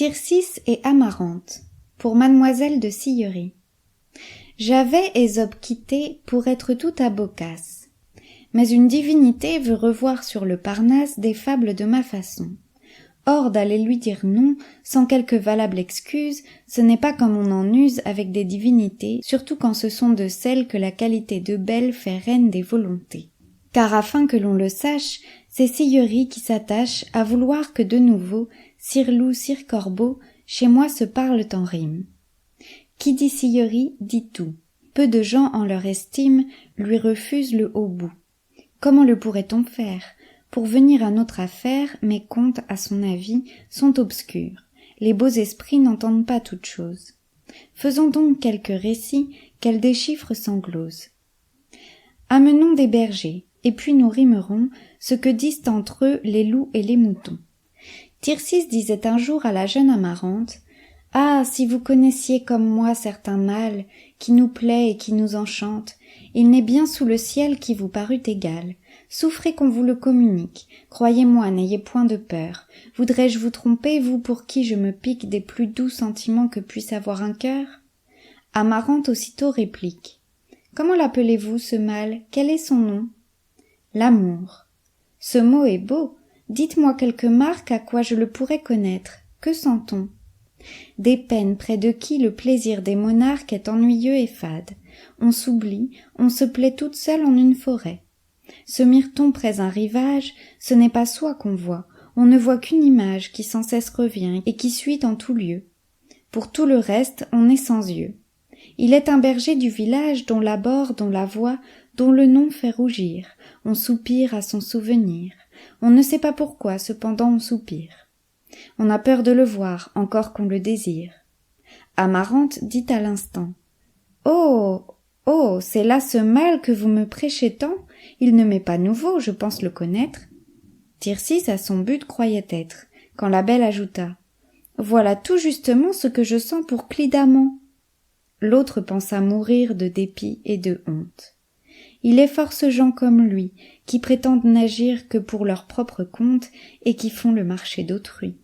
Tircis et Amarante, pour mademoiselle de Sillery. J'avais Ésope quitté pour être tout à Boccace. Mais une divinité veut revoir sur le Parnasse des fables de ma façon. Or d'aller lui dire non, sans quelque valable excuse, ce n'est pas comme on en use avec des divinités, surtout quand ce sont de celles que la qualité de belle fait reine des volontés. Car afin que l'on le sache, c'est Sillery qui s'attache à vouloir que de nouveau, sire loup, sire corbeau, chez moi se parlent en rime. Qui dit Sillery dit tout. Peu de gens en leur estime lui refusent le haut bout. Comment le pourrait-on faire? Pour venir à notre affaire, mes contes, à son avis, sont obscurs. Les beaux esprits n'entendent pas toutes choses. Faisons donc quelques récits qu'elle déchiffre sans glose. Amenons des bergers, et puis nous rimerons ce que disent entre eux les loups et les moutons. Tircis disait un jour à la jeune Amarante: « Ah, si vous connaissiez comme moi certain mal, qui nous plaît et qui nous enchante, il n'est bien sous le ciel qui vous parût égal. Souffrez qu'on vous le communique. Croyez-moi, n'ayez point de peur. Voudrais-je vous tromper, vous pour qui je me pique des plus doux sentiments que puisse avoir un cœur ?» Amarante aussitôt réplique: « Comment l'appelez-vous, ce mal? Quel est son nom ?» « L'amour. » « Ce mot est beau. Dites-moi quelques marques à quoi je le pourrais connaître. Que sent-on ? » « Des peines près de qui le plaisir des monarques est ennuyeux et fade. On s'oublie, on se plaît toute seule en une forêt. Se mire-t-on près un rivage, ce n'est pas soi qu'on voit, on ne voit qu'une image qui sans cesse revient et qui suit en tout lieu. Pour tout le reste, on est sans yeux. Il est un berger du village dont l'abord, dont la voix, dont le nom fait rougir. On soupire à son souvenir. On ne sait pas pourquoi, cependant on soupire. On a peur de le voir, encore qu'on le désire. Amarante dit à l'instant: « Oh, oh, c'est là ce mal que vous me prêchez tant? Il ne m'est pas nouveau, je pense le connaître. » Tircis à son but croyait être, quand la belle ajouta: « Voilà tout justement ce que je sens pour Clidamant. » L'autre pensa mourir de dépit et de honte. Il est force gens comme lui, qui prétendent n'agir que pour leur propre compte et qui font le marché d'autrui.